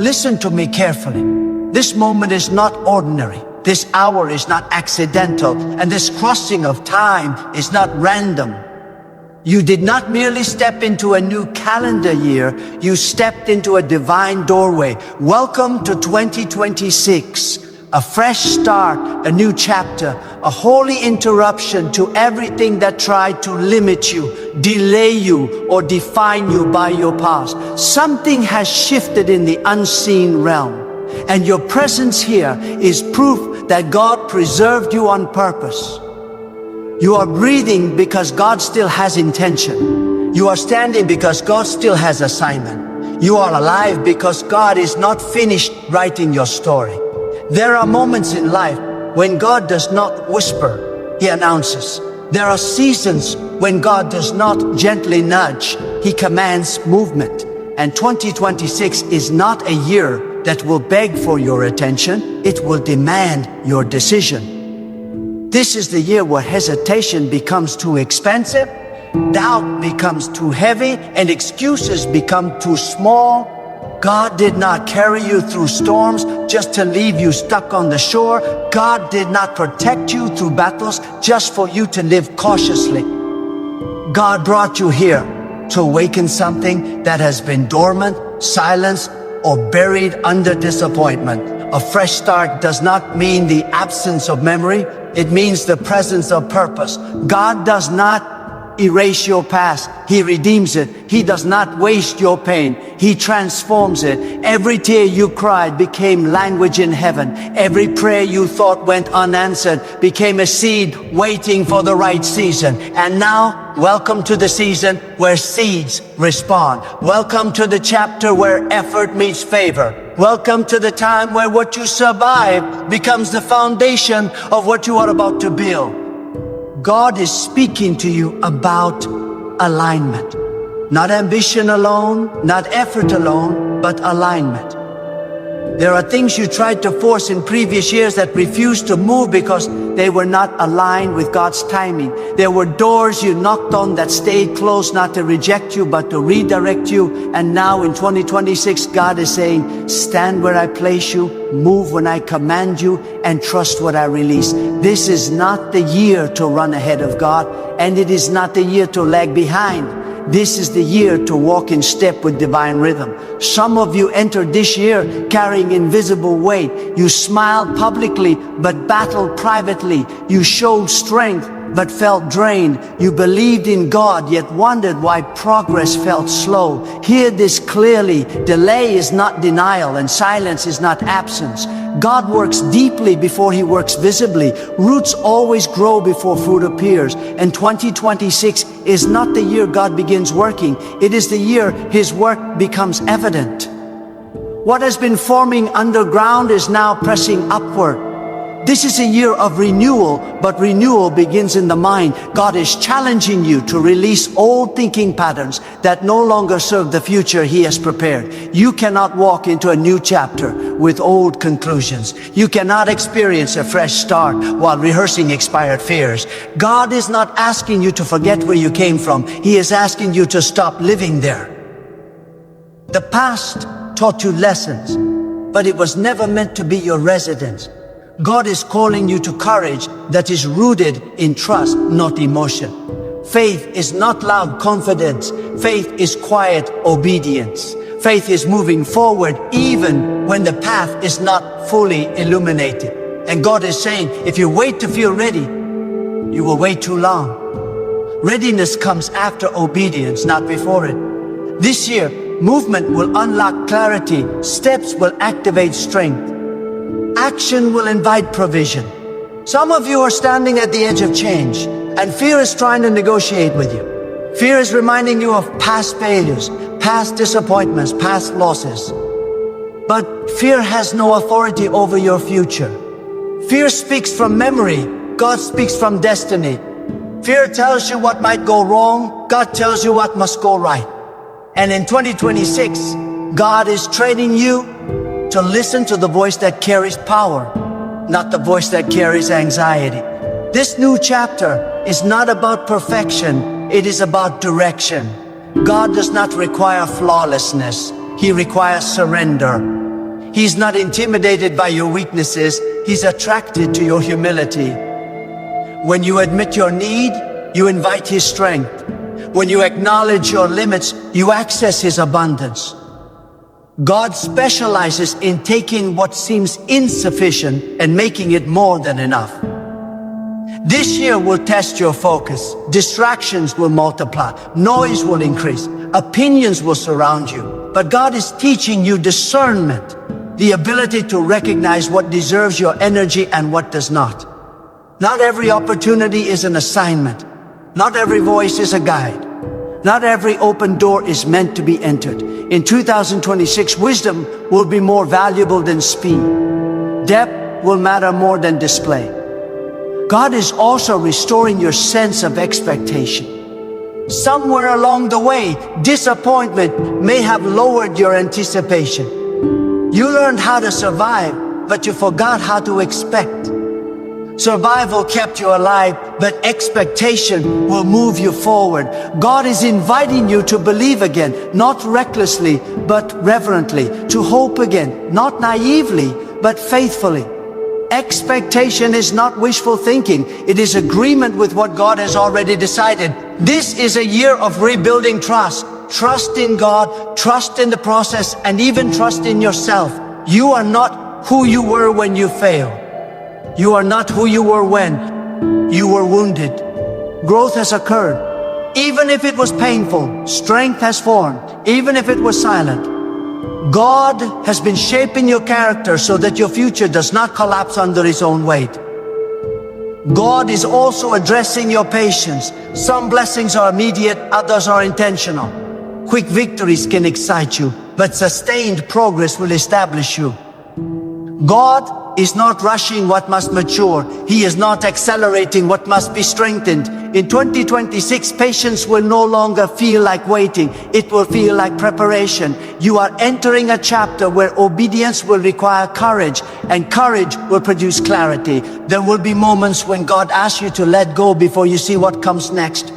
listen to me carefully. This moment is not ordinary. This hour is not accidental, and this crossing of time is not random. You did not merely step into a new calendar year, you stepped into a divine doorway. Welcome to 2026, a fresh start, a new chapter, a holy interruption to everything that tried to limit you, delay you, or define you by your past. Something has shifted in the unseen realm, and your presence here is proof that God preserved you on purpose. You are breathing because God still has intention. You are standing because God still has assignment. You are alive because God is not finished writing your story. There are moments in life when God does not whisper, He announces. There are seasons when God does not gently nudge, He commands movement. And 2026 is not a year that will beg for your attention, it will demand your decision. This is the year where hesitation becomes too expensive, doubt becomes too heavy, and excuses become too small. God did not carry you through storms just to leave you stuck on the shore. God did not protect you through battles just for you to live cautiously. God brought you here to awaken something that has been dormant, silenced, or buried under disappointment. A fresh start does not mean the absence of memory. It means the presence of purpose. God does not erase your past. He redeems it. He does not waste your pain. He transforms it. Every tear you cried became language in heaven. Every prayer you thought went unanswered became a seed waiting for the right season. And now, welcome to the season where seeds respond. Welcome to the chapter where effort meets favor. Welcome to the time where what you survive becomes the foundation of what you are about to build. God is speaking to you about alignment. Not ambition alone, not effort alone, but alignment. There are things you tried to force in previous years that refused to move because they were not aligned with God's timing. There were doors you knocked on that stayed closed, not to reject you, but to redirect you. And now in 2026, God is saying, stand where I place you, move when I command you, and trust what I release. This is not the year to run ahead of God, and it is not the year to lag behind. This is the year to walk in step with divine rhythm. Some of you entered this year carrying invisible weight. You smiled publicly, but battled privately. You showed strength, but felt drained. You believed in God, yet wondered why progress felt slow. Hear this clearly. Delay is not denial, and silence is not absence. God works deeply before He works visibly. Roots always grow before fruit appears. And 2026 is not the year God begins working. It is the year His work becomes evident. What has been forming underground is now pressing upward. This is a year of renewal, but renewal begins in the mind. God is challenging you to release old thinking patterns that no longer serve the future He has prepared. You cannot walk into a new chapter with old conclusions. You cannot experience a fresh start while rehearsing expired fears. God is not asking you to forget where you came from. He is asking you to stop living there. The past taught you lessons, but it was never meant to be your residence. God is calling you to courage that is rooted in trust, not emotion. Faith is not loud confidence. Faith is quiet obedience. Faith is moving forward even when the path is not fully illuminated. And God is saying, if you wait to feel ready, you will wait too long. Readiness comes after obedience, not before it. This year, movement will unlock clarity. Steps will activate strength. Action will invite provision. Some of you are standing at the edge of change, and fear is trying to negotiate with you. Fear is reminding you of past failures, past disappointments, past losses. But fear has no authority over your future. Fear speaks from memory. God speaks from destiny. Fear tells you what might go wrong. God tells you what must go right. And in 2026, God is training you to listen to the voice that carries power, not the voice that carries anxiety. This new chapter is not about perfection, it is about direction. God does not require flawlessness, He requires surrender. He's not intimidated by your weaknesses. He's attracted to your humility. When you admit your need, you invite His strength. When you acknowledge your limits, you access His abundance. God specializes in taking what seems insufficient and making it more than enough. This year will test your focus. Distractions will multiply. Noise will increase. Opinions will surround you. But God is teaching you discernment, the ability to recognize what deserves your energy and what does not. Not every opportunity is an assignment. Not every voice is a guide. Not every open door is meant to be entered. In 2026, wisdom will be more valuable than speed. Depth will matter more than display. God is also restoring your sense of expectation. Somewhere along the way, disappointment may have lowered your anticipation. You learned how to survive, but you forgot how to expect. Survival kept you alive, but expectation will move you forward. God is inviting you to believe again, not recklessly, but reverently. To hope again, not naively, but faithfully. Expectation is not wishful thinking. It is agreement with what God has already decided. This is a year of rebuilding trust. Trust in God, trust in the process, and even trust in yourself. You are not who you were when you failed. You are not who you were when you were wounded. Growth has occurred. Even if it was painful, strength has formed. Even if it was silent. God has been shaping your character so that your future does not collapse under His own weight. God is also addressing your patience. Some blessings are immediate, others are intentional. Quick victories can excite you, but sustained progress will establish you. God is not rushing what must mature. He is not accelerating what must be strengthened. In 2026, patience will no longer feel like waiting. It will feel like preparation. You are entering a chapter where obedience will require courage, and courage will produce clarity. There will be moments when God asks you to let go before you see what comes next.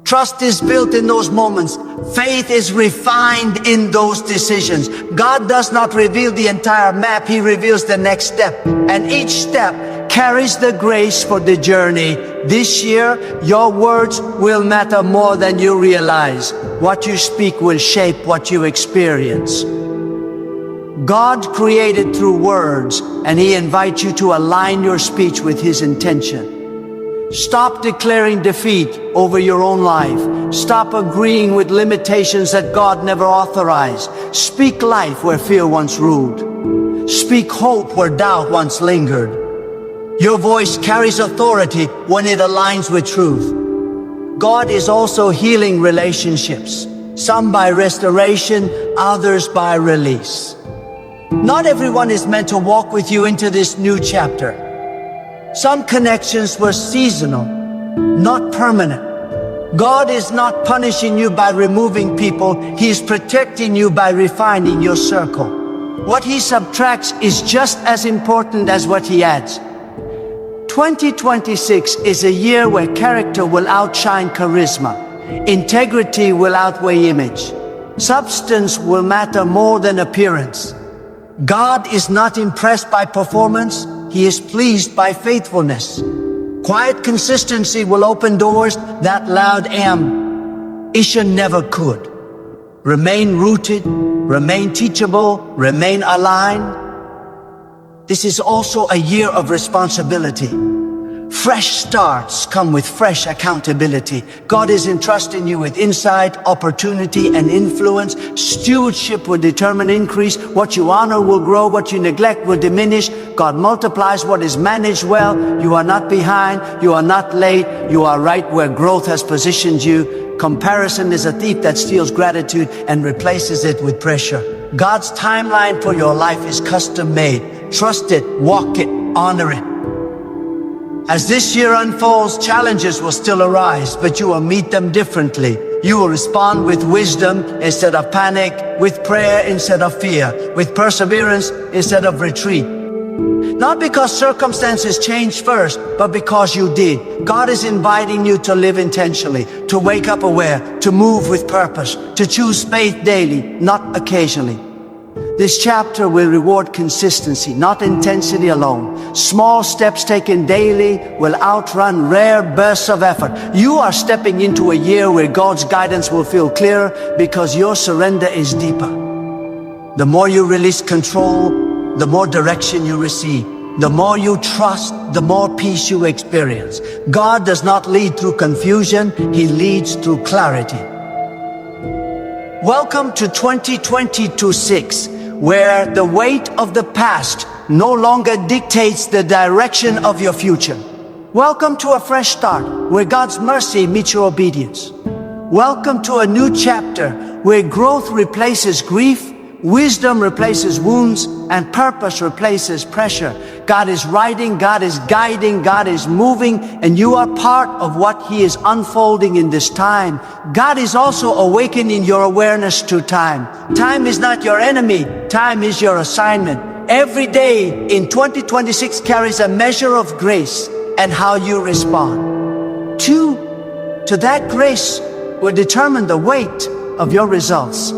Trust is built in those moments. Faith is refined in those decisions. God does not reveal the entire map. He reveals the next step. And each step carries the grace for the journey. This year, your words will matter more than you realize. What you speak will shape what you experience. God created through words, and He invites you to align your speech with His intention. Stop declaring defeat over your own life. Stop agreeing with limitations that God never authorized. Speak life where fear once ruled. Speak hope where doubt once lingered. Your voice carries authority when it aligns with truth. God is also healing relationships, some by restoration, others by release. Not everyone is meant to walk with you into this new chapter. Some connections were seasonal, not permanent. God is not punishing you by removing people. He is protecting you by refining your circle. What He subtracts is just as important as what He adds. 2026 is a year where character will outshine charisma. Integrity will outweigh image. Substance will matter more than appearance. God is not impressed by performance. He is pleased by faithfulness. Quiet consistency will open doors that loud ambition never could. Remain rooted, remain teachable, remain aligned. This is also a year of responsibility. Fresh starts come with fresh accountability. God is entrusting you with insight, opportunity, and influence. Stewardship will determine increase. What you honor will grow. What you neglect will diminish. God multiplies what is managed well. You are not behind. You are not late. You are right where growth has positioned you. Comparison is a thief that steals gratitude and replaces it with pressure. God's timeline for your life is custom made. Trust it, walk it, honor it. As this year unfolds, challenges will still arise, but you will meet them differently. You will respond with wisdom instead of panic, with prayer instead of fear, with perseverance instead of retreat. Not because circumstances changed first, but because you did. God is inviting you to live intentionally, to wake up aware, to move with purpose, to choose faith daily, not occasionally. This chapter will reward consistency, not intensity alone. Small steps taken daily will outrun rare bursts of effort. You are stepping into a year where God's guidance will feel clearer because your surrender is deeper. The more you release control, the more direction you receive. The more you trust, the more peace you experience. God does not lead through confusion, He leads through clarity. Welcome to 2022-6, where the weight of the past no longer dictates the direction of your future. Welcome to a fresh start, where God's mercy meets your obedience. Welcome to a new chapter, where growth replaces grief, wisdom replaces wounds, and purpose replaces pressure. God is writing, God is guiding, God is moving, and you are part of what He is unfolding in this time. God is also awakening your awareness to time. Time is not your enemy, time is your assignment. Every day in 2026 carries a measure of grace and how you respond. To that grace will determine the weight of your results.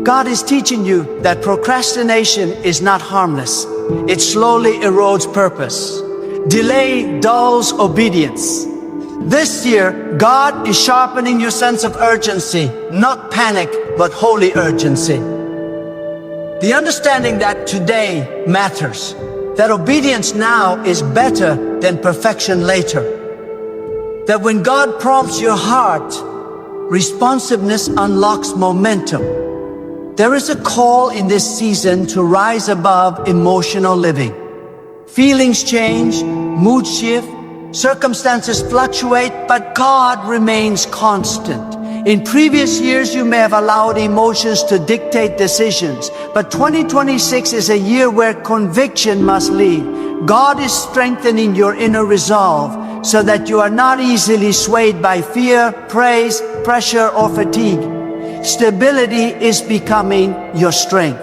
God is teaching you that procrastination is not harmless. It slowly erodes purpose. Delay dulls obedience. This year, God is sharpening your sense of urgency, not panic, but holy urgency. The understanding that today matters, that obedience now is better than perfection later. That when God prompts your heart, responsiveness unlocks momentum. There is a call in this season to rise above emotional living. Feelings change, mood shift, circumstances fluctuate, but God remains constant. In previous years, you may have allowed emotions to dictate decisions, but 2026 is a year where conviction must lead. God is strengthening your inner resolve so that you are not easily swayed by fear, praise, pressure, or fatigue. Stability is becoming your strength.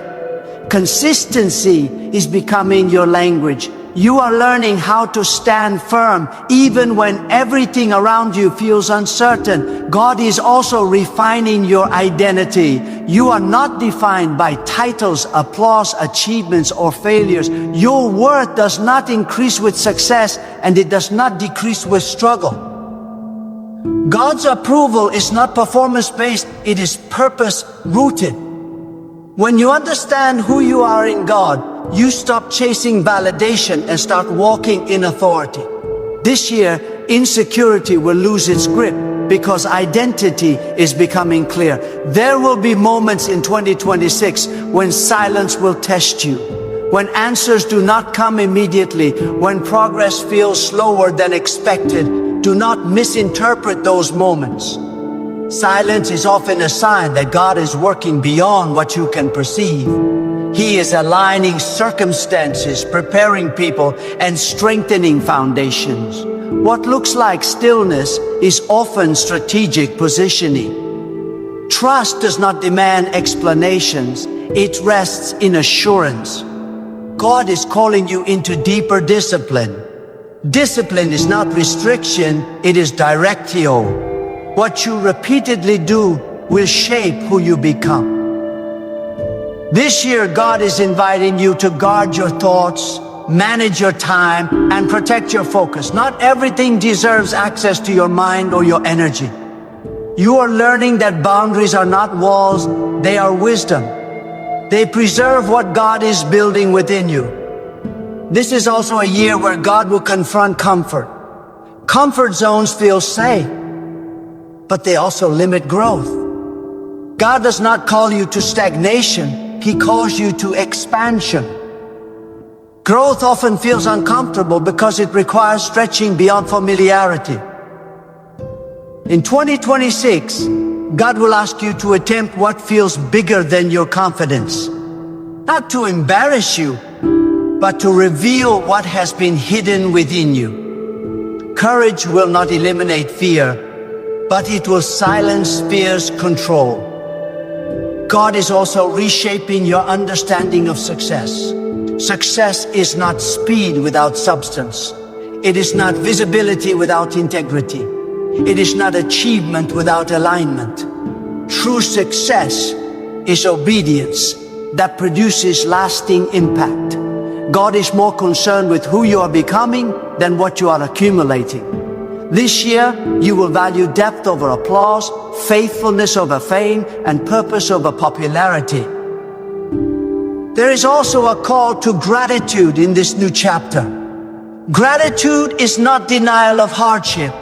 Consistency is becoming your language. You are learning how to stand firm even when everything around you feels uncertain. God is also refining your identity. You are not defined by titles, applause, achievements, or failures. Your worth does not increase with success, and it does not decrease with struggle. God's approval is not performance-based, it is purpose-rooted. When you understand who you are in God, you stop chasing validation and start walking in authority. This year, insecurity will lose its grip because identity is becoming clear. There will be moments in 2026 when silence will test you, when answers do not come immediately, when progress feels slower than expected. Do not misinterpret those moments. Silence is often a sign that God is working beyond what you can perceive. He is aligning circumstances, preparing people, and strengthening foundations. What looks like stillness is often strategic positioning. Trust does not demand explanations, it rests in assurance. God is calling you into deeper discipline. Discipline is not restriction, it is directio. What you repeatedly do will shape who you become. This year, God is inviting you to guard your thoughts, manage your time, and protect your focus. Not everything deserves access to your mind or your energy. You are learning that boundaries are not walls, they are wisdom. They preserve what God is building within you. This is also a year where God will confront comfort. Comfort zones feel safe, but they also limit growth. God does not call you to stagnation, He calls you to expansion. Growth often feels uncomfortable because it requires stretching beyond familiarity. In 2026, God will ask you to attempt what feels bigger than your confidence. Not to embarrass you, but to reveal what has been hidden within you. Courage will not eliminate fear, but it will silence fear's control. God is also reshaping your understanding of success. Success is not speed without substance. It is not visibility without integrity. It is not achievement without alignment. True success is obedience that produces lasting impact. God is more concerned with who you are becoming than what you are accumulating. This year, you will value depth over applause, faithfulness over fame, and purpose over popularity. There is also a call to gratitude in this new chapter. Gratitude is not denial of hardship.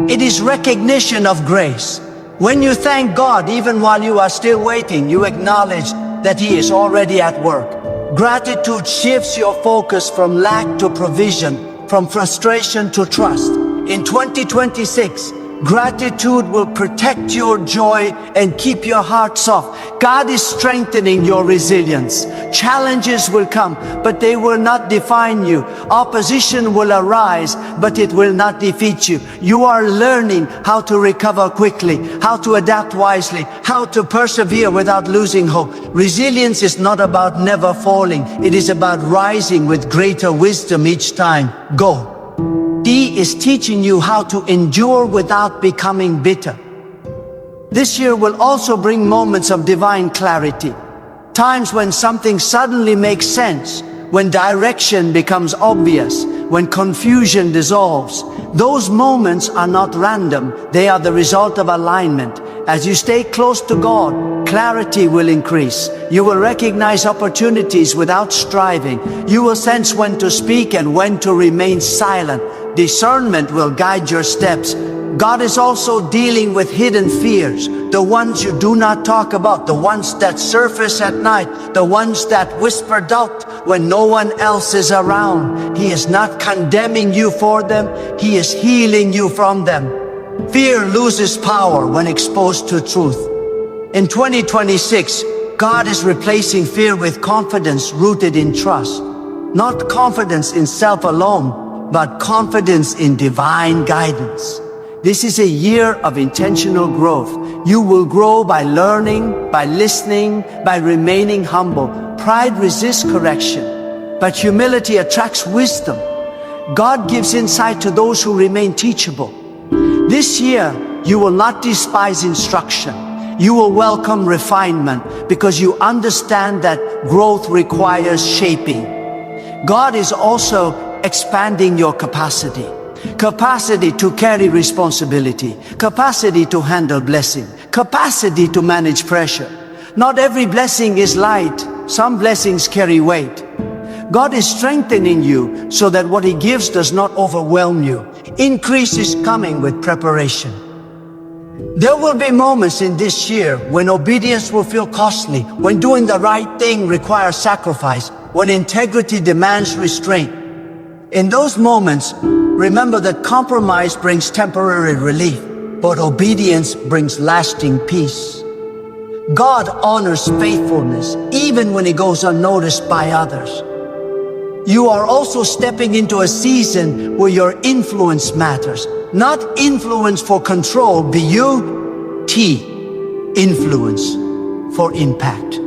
It is recognition of grace. When you thank God, even while you are still waiting, you acknowledge that He is already at work. Gratitude shifts your focus from lack to provision, from frustration to trust. In 2026, gratitude will protect your joy and keep your heart soft. God is strengthening your resilience. Challenges will come, but they will not define you. Opposition will arise, but it will not defeat you. You are learning how to recover quickly, how to adapt wisely, how to persevere without losing hope. Resilience is not about never falling. It is about rising with greater wisdom each time. Go. D is teaching you how to endure without becoming bitter. This year will also bring moments of divine clarity. Times when something suddenly makes sense, when direction becomes obvious, when confusion dissolves. Those moments are not random, they are the result of alignment. As you stay close to God, clarity will increase. You will recognize opportunities without striving. You will sense when to speak and when to remain silent. Discernment will guide your steps. God is also dealing with hidden fears, the ones you do not talk about, the ones that surface at night, the ones that whisper doubt when no one else is around. He is not condemning you for them, He is healing you from them. Fear loses power when exposed to truth. In 2026, God is replacing fear with confidence rooted in trust. Not confidence in self alone, but confidence in divine guidance. This is a year of intentional growth. You will grow by learning, by listening, by remaining humble. Pride resists correction, but humility attracts wisdom. God gives insight to those who remain teachable. This year, you will not despise instruction. You will welcome refinement because you understand that growth requires shaping. God is also expanding your capacity. Capacity to carry responsibility, capacity to handle blessing, capacity to manage pressure. Not every blessing is light. Some blessings carry weight. God is strengthening you so that what He gives does not overwhelm you. Increase is coming with preparation. There will be moments in this year when obedience will feel costly, when doing the right thing requires sacrifice, when integrity demands restraint. In those moments, remember that compromise brings temporary relief, but obedience brings lasting peace. God honors faithfulness even when it goes unnoticed by others. You are also stepping into a season where your influence matters. Not influence for control, influence for impact.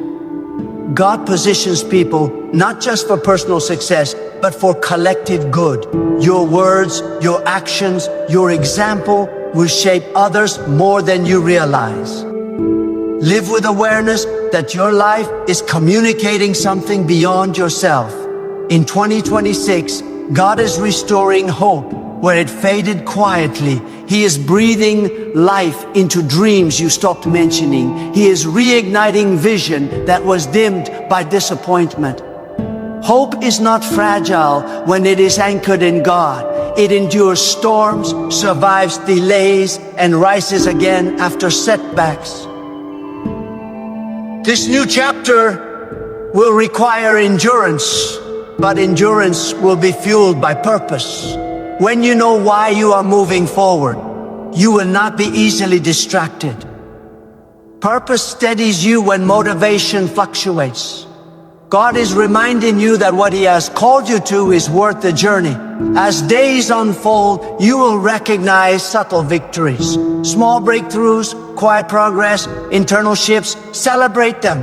God positions people not just for personal success, but for collective good. Your words, your actions, your example will shape others more than you realize. Live with awareness that your life is communicating something beyond yourself. In 2026, God is restoring hope where it faded quietly. He is breathing life into dreams you stopped mentioning. He is reigniting vision that was dimmed by disappointment. Hope is not fragile when it is anchored in God. It endures storms, survives delays, and rises again after setbacks. This new chapter will require endurance, but endurance will be fueled by purpose. When you know why you are moving forward, you will not be easily distracted. Purpose steadies you when motivation fluctuates. God is reminding you that what He has called you to is worth the journey. As days unfold, you will recognize subtle victories, small breakthroughs, quiet progress, internal shifts. Celebrate them.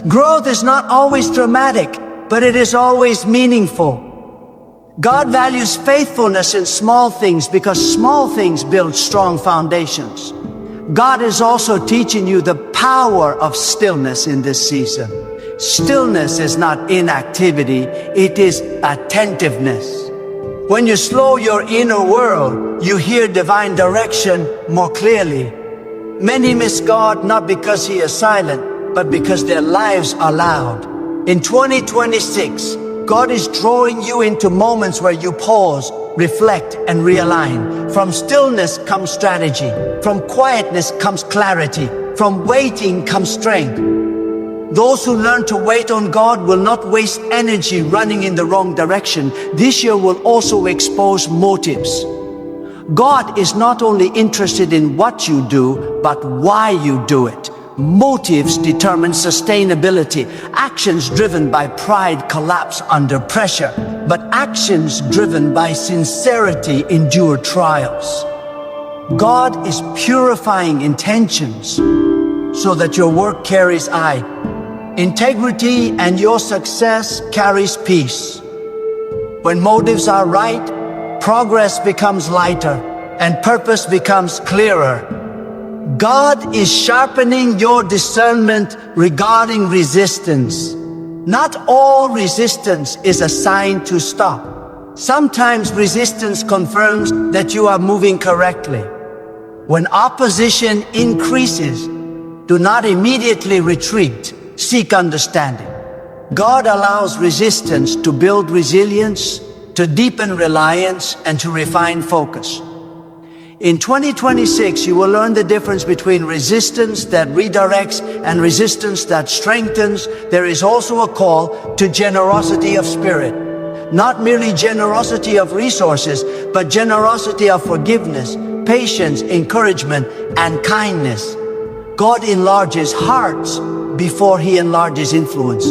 Growth is not always dramatic, but it is always meaningful. God values faithfulness in small things because small things build strong foundations. God is also teaching you the power of stillness in this season. Stillness is not inactivity, it is attentiveness. When you slow your inner world, you hear divine direction more clearly. Many miss God not because He is silent, but because their lives are loud. In 2026, God is drawing you into moments where you pause, reflect, and realign. From stillness comes strategy. From quietness comes clarity. From waiting comes strength. Those who learn to wait on God will not waste energy running in the wrong direction. This year will also expose motives. God is not only interested in what you do, but why you do it. Motives determine sustainability. Actions driven by pride collapse under pressure, but actions driven by sincerity endure trials. God is purifying intentions so that your work carries eye. Integrity and your success carries peace. When motives are right, progress becomes lighter and purpose becomes clearer. God is sharpening your discernment regarding resistance. Not all resistance is a sign to stop. Sometimes resistance confirms that you are moving correctly. When opposition increases, do not immediately retreat. Seek understanding. God allows resistance to build resilience, to deepen reliance, and to refine focus. In 2026, you will learn the difference between resistance that redirects and resistance that strengthens. There is also a call to generosity of spirit. Not merely generosity of resources, but generosity of forgiveness, patience, encouragement, and kindness. God enlarges hearts before He enlarges influence.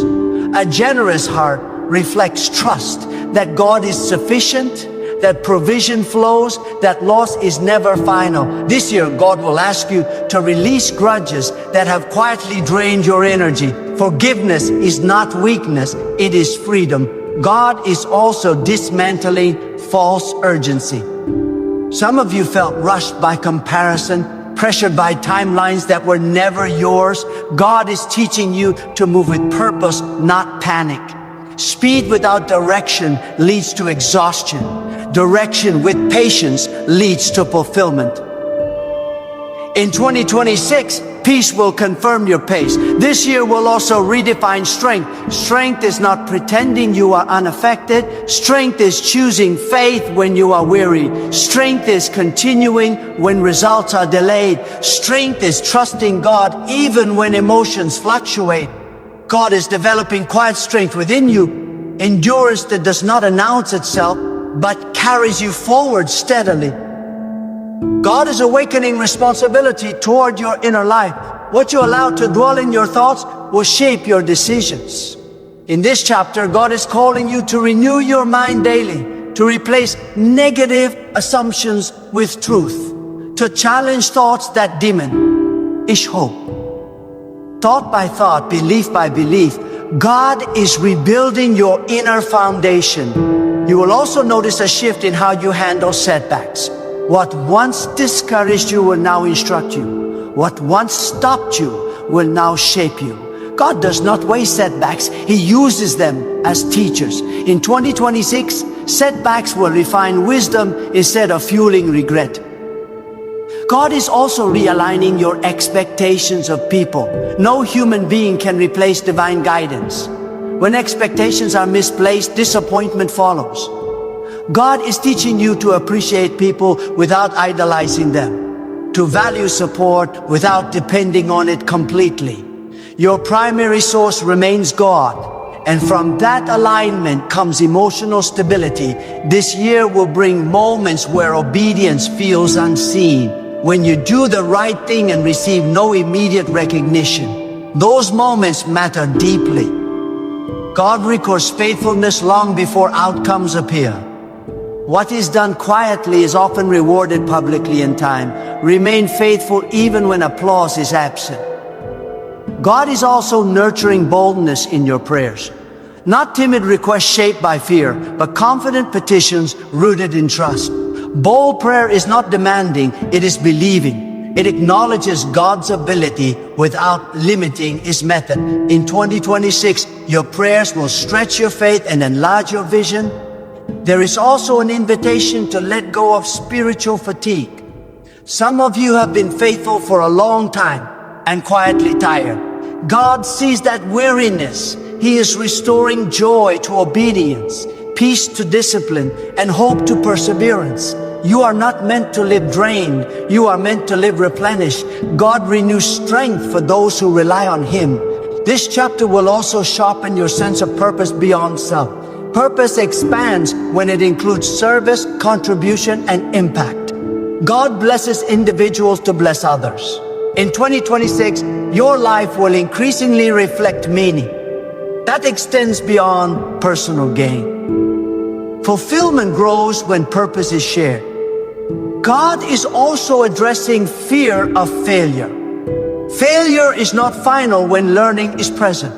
A generous heart reflects trust that God is sufficient, that provision flows, that loss is never final. This year, God will ask you to release grudges that have quietly drained your energy. Forgiveness is not weakness, it is freedom. God is also dismantling false urgency. Some of you felt rushed by comparison, pressured by timelines that were never yours. God is teaching you to move with purpose, not panic. Speed without direction leads to exhaustion. Direction with patience leads to fulfillment. In 2026, peace will confirm your pace. This year will also redefine strength. Strength is not pretending you are unaffected. Strength is choosing faith when you are weary. Strength is continuing when results are delayed. Strength is trusting God even when emotions fluctuate. God is developing quiet strength within you, endurance that does not announce itself, but carries you forward steadily. God is awakening responsibility toward your inner life. What you allow to dwell in your thoughts will shape your decisions. In this chapter, God is calling you to renew your mind daily, to replace negative assumptions with truth, to challenge thoughts that diminish hope. Thought by thought, belief by belief, God is rebuilding your inner foundation. You will also notice a shift in how you handle setbacks. What once discouraged you will now instruct you. What once stopped you will now shape you. God does not waste setbacks. He uses them as teachers. In 2026, setbacks will refine wisdom instead of fueling regret. God is also realigning your expectations of people. No human being can replace divine guidance. When expectations are misplaced, disappointment follows. God is teaching you to appreciate people without idolizing them, to value support without depending on it completely. Your primary source remains God, and from that alignment comes emotional stability. This year will bring moments where obedience feels unseen, when you do the right thing and receive no immediate recognition. Those moments matter deeply. God records faithfulness long before outcomes appear. What is done quietly is often rewarded publicly in time. Remain faithful even when applause is absent. God is also nurturing boldness in your prayers. Not timid requests shaped by fear, but confident petitions rooted in trust. Bold prayer is not demanding, it is believing. It acknowledges God's ability without limiting His method. In 2026, your prayers will stretch your faith and enlarge your vision. There is also an invitation to let go of spiritual fatigue. Some of you have been faithful for a long time and quietly tired. God sees that weariness. He is restoring joy to obedience, peace to discipline, and hope to perseverance. You are not meant to live drained. You are meant to live replenished. God renews strength for those who rely on Him. This chapter will also sharpen your sense of purpose beyond self. Purpose expands when it includes service, contribution, and impact. God blesses individuals to bless others. In 2026, your life will increasingly reflect meaning. That extends beyond personal gain. Fulfillment grows when purpose is shared. God is also addressing fear of failure. Failure is not final when learning is present.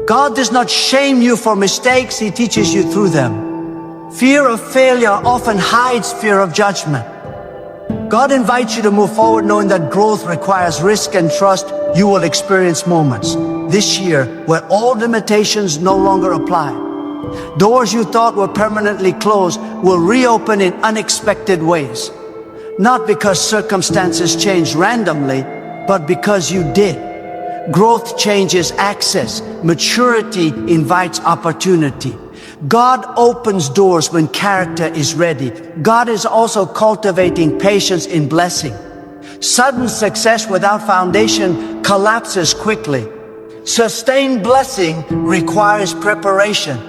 God does not shame you for mistakes, He teaches you through them. Fear of failure often hides fear of judgment. God invites you to move forward knowing that growth requires risk and trust. You will experience moments this year where all limitations no longer apply. Doors you thought were permanently closed will reopen in unexpected ways. Not because circumstances changed randomly, but because you did. Growth changes access. Maturity invites opportunity. God opens doors when character is ready. God is also cultivating patience in blessing. Sudden success without foundation collapses quickly. Sustained blessing requires preparation.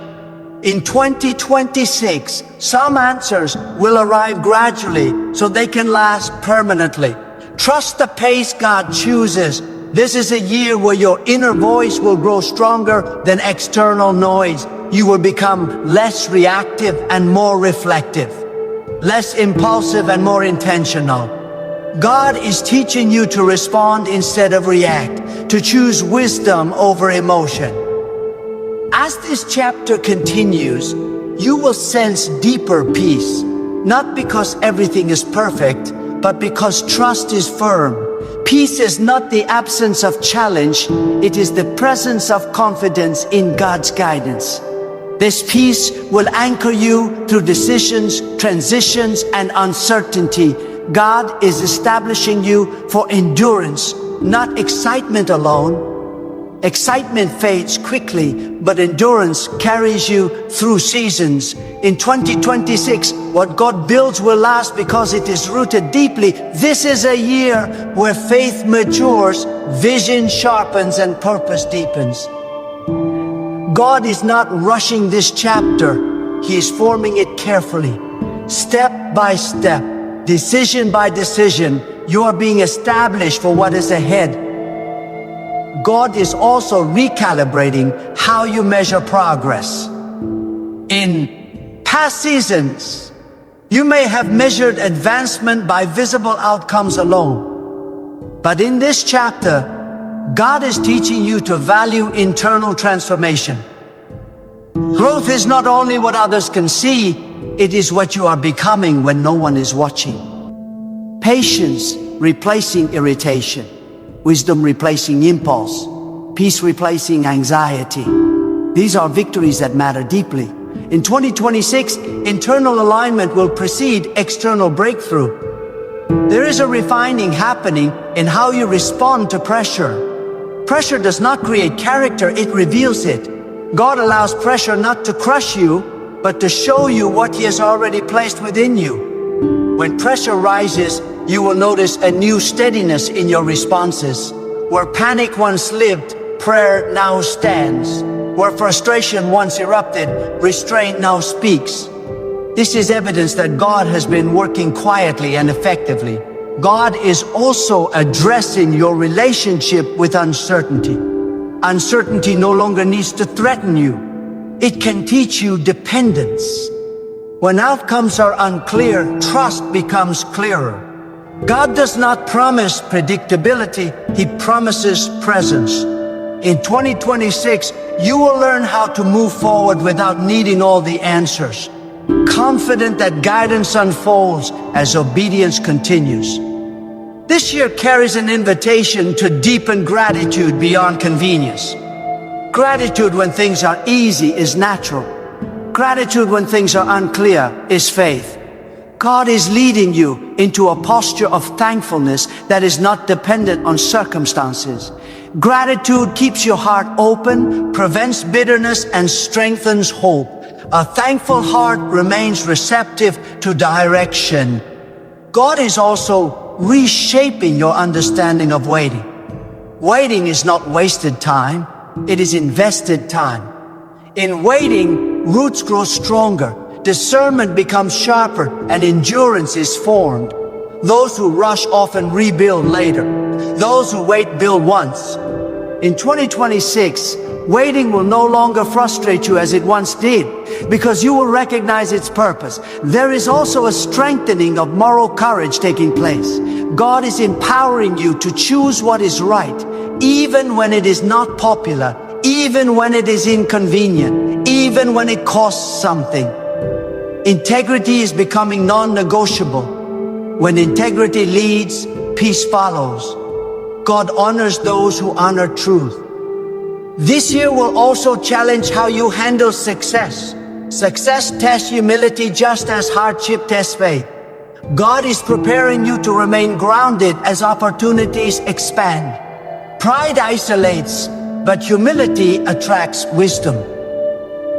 In 2026, some answers will arrive gradually so they can last permanently. Trust the pace God chooses. This is a year where your inner voice will grow stronger than external noise. You will become less reactive and more reflective, less impulsive and more intentional. God is teaching you to respond instead of react, to choose wisdom over emotion. As this chapter continues, you will sense deeper peace, not because everything is perfect, but because trust is firm. Peace is not the absence of challenge, it is the presence of confidence in God's guidance. This peace will anchor you through decisions, transitions, and uncertainty. God is establishing you for endurance, not excitement alone. Excitement fades quickly, but endurance carries you through seasons. In 2026, what God builds will last because it is rooted deeply. This is a year where faith matures, vision sharpens, and purpose deepens. God is not rushing this chapter. He is forming it carefully. Step by step, decision by decision, you are being established for what is ahead. God is also recalibrating how you measure progress. In past seasons, you may have measured advancement by visible outcomes alone. But in this chapter, God is teaching you to value internal transformation. Growth is not only what others can see, it is what you are becoming when no one is watching. Patience replacing irritation. Wisdom replacing impulse, peace replacing anxiety. These are victories that matter deeply. In 2026, internal alignment will precede external breakthrough. There is a refining happening in how you respond to pressure. Pressure does not create character, it reveals it. God allows pressure not to crush you, but to show you what He has already placed within you. When pressure rises, you will notice a new steadiness in your responses. Where panic once lived, prayer now stands. Where frustration once erupted, restraint now speaks. This is evidence that God has been working quietly and effectively. God is also addressing your relationship with uncertainty. Uncertainty no longer needs to threaten you. It can teach you dependence. When outcomes are unclear, trust becomes clearer. God does not promise predictability, He promises presence. In 2026, you will learn how to move forward without needing all the answers, confident that guidance unfolds as obedience continues. This year carries an invitation to deepen gratitude beyond convenience. Gratitude when things are easy is natural. Gratitude when things are unclear is faith. God is leading you into a posture of thankfulness that is not dependent on circumstances. Gratitude keeps your heart open, prevents bitterness, and strengthens hope. A thankful heart remains receptive to direction. God is also reshaping your understanding of waiting. Waiting is not wasted time, it is invested time. In waiting, roots grow stronger, discernment becomes sharper, and endurance is formed. Those who rush often rebuild later. Those who wait build once. In 2026, waiting will no longer frustrate you as it once did, because you will recognize its purpose. There is also a strengthening of moral courage taking place. God is empowering you to choose what is right, even when it is not popular, even when it is inconvenient, even when it costs something. Integrity is becoming non-negotiable. When integrity leads, peace follows. God honors those who honor truth. This year will also challenge how you handle success. Success tests humility just as hardship tests faith. God is preparing you to remain grounded as opportunities expand. Pride isolates, but humility attracts wisdom.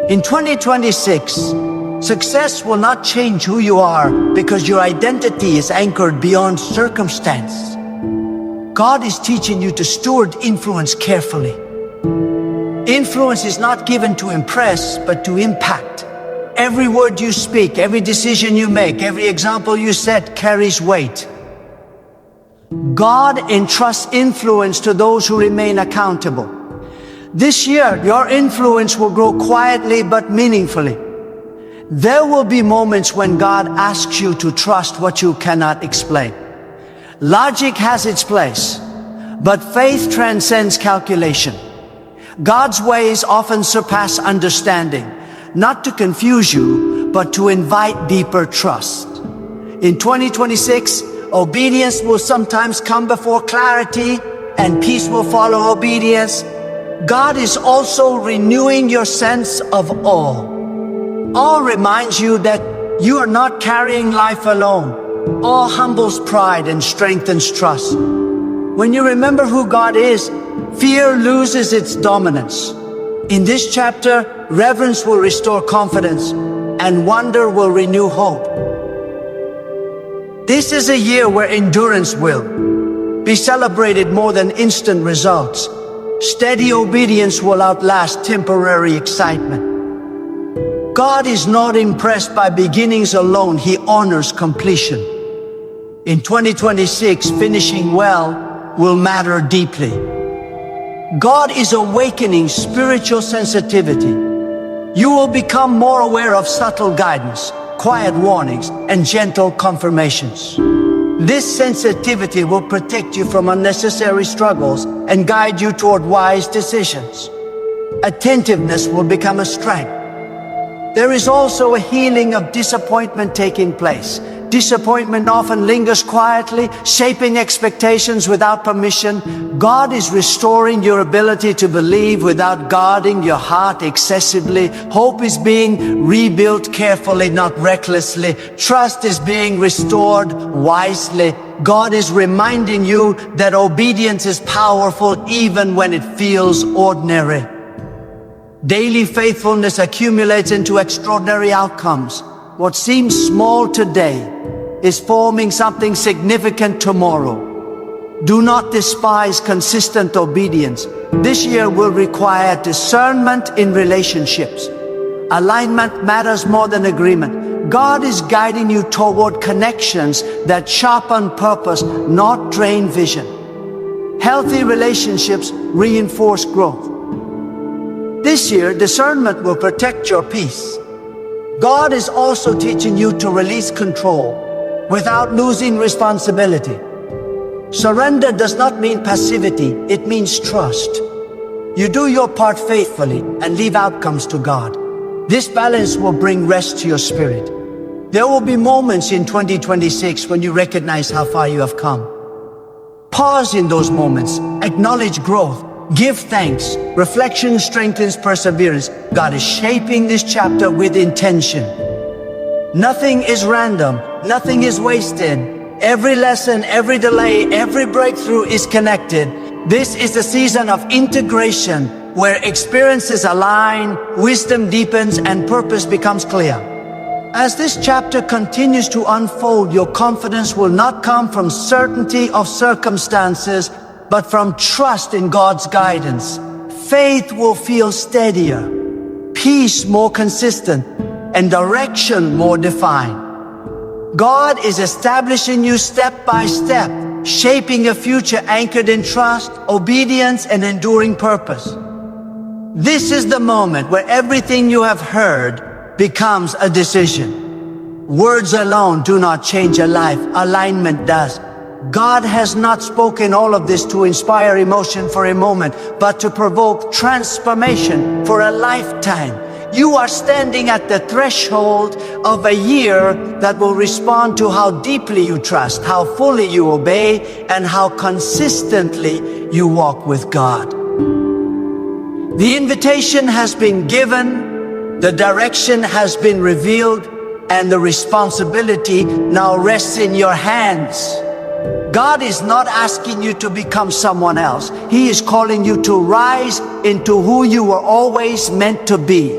In 2026, success will not change who you are because your identity is anchored beyond circumstance. God is teaching you to steward influence carefully. Influence is not given to impress, but to impact. Every word you speak, every decision you make, every example you set carries weight. God entrusts influence to those who remain accountable. This year, your influence will grow quietly but meaningfully. There will be moments when God asks you to trust what you cannot explain. Logic has its place, but faith transcends calculation. God's ways often surpass understanding, not to confuse you, but to invite deeper trust. In 2026, obedience will sometimes come before clarity, and peace will follow obedience. God is also renewing your sense of awe. Awe reminds you that you are not carrying life alone. Awe humbles pride and strengthens trust. When you remember who God is, fear loses its dominance. In this chapter, reverence will restore confidence, and wonder will renew hope. This is a year where endurance will be celebrated more than instant results. Steady obedience will outlast temporary excitement. God is not impressed by beginnings alone, He honors completion. In 2026, finishing well will matter deeply. God is awakening spiritual sensitivity. You will become more aware of subtle guidance, quiet warnings, and gentle confirmations. This sensitivity will protect you from unnecessary struggles and guide you toward wise decisions. Attentiveness will become a strength. There is also a healing of disappointment taking place. Disappointment often lingers quietly, shaping expectations without permission. God is restoring your ability to believe without guarding your heart excessively. Hope is being rebuilt carefully, not recklessly. Trust is being restored wisely. God is reminding you that obedience is powerful even when it feels ordinary. Daily faithfulness accumulates into extraordinary outcomes. What seems small today is forming something significant tomorrow. Do not despise consistent obedience. This year will require discernment in relationships. Alignment matters more than agreement. God is guiding you toward connections that sharpen purpose, not drain vision. Healthy relationships reinforce growth. This year, discernment will protect your peace. God is also teaching you to release control without losing responsibility. Surrender does not mean passivity, it means trust. You do your part faithfully and leave outcomes to God. This balance will bring rest to your spirit. There will be moments in 2026 when you recognize how far you have come. Pause in those moments. Acknowledge growth. Give thanks. Reflection strengthens perseverance. God is shaping this chapter with intention. Nothing is random. Nothing is wasted. Every lesson, every delay, every breakthrough is connected. This is the season of integration, where experiences align, wisdom deepens, and purpose becomes clear. As this chapter continues to unfold, your confidence will not come from certainty of circumstances, but from trust in God's guidance. Faith will feel steadier, peace more consistent, and direction more defined. God is establishing you step by step, shaping a future anchored in trust, obedience, and enduring purpose. This is the moment where everything you have heard becomes a decision. Words alone do not change a life. Alignment does. God has not spoken all of this to inspire emotion for a moment, but to provoke transformation for a lifetime. You are standing at the threshold of a year that will respond to how deeply you trust, how fully you obey, and how consistently you walk with God. The invitation has been given, the direction has been revealed, and the responsibility now rests in your hands. God is not asking you to become someone else. He is calling you to rise into who you were always meant to be.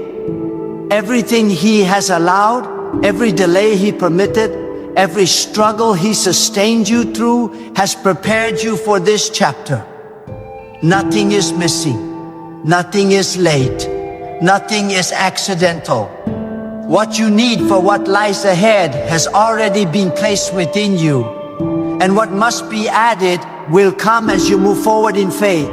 Everything He has allowed, every delay He permitted, every struggle He sustained you through has prepared you for this chapter. Nothing is missing. Nothing is late. Nothing is accidental. What you need for what lies ahead has already been placed within you. And what must be added will come as you move forward in faith.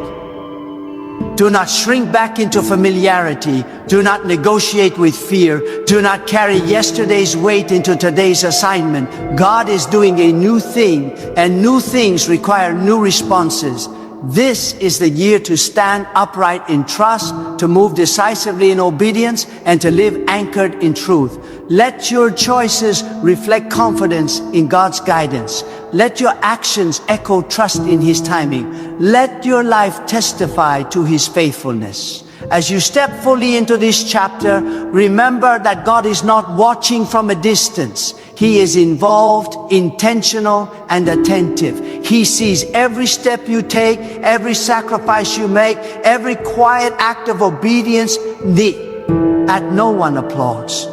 Do not shrink back into familiarity. Do not negotiate with fear. Do not carry yesterday's weight into today's assignment. God is doing a new thing, and new things require new responses. This is the year to stand upright in trust, to move decisively in obedience, and to live anchored in truth. Let your choices reflect confidence in God's guidance. Let your actions echo trust in His timing. Let your life testify to His faithfulness. As you step fully into this chapter, remember that God is not watching from a distance. He is involved, intentional, and attentive. He sees every step you take, every sacrifice you make, every quiet act of obedience that no one applauds.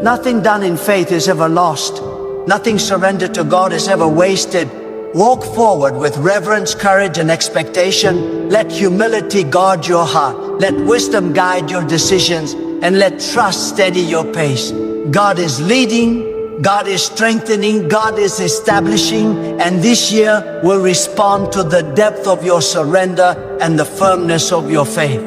Nothing done in faith is ever lost. Nothing surrendered to God is ever wasted. Walk forward with reverence, courage, and expectation. Let humility guard your heart. Let wisdom guide your decisions, and let trust steady your pace. God is leading, God is strengthening, God is establishing, and this year will respond to the depth of your surrender and the firmness of your faith.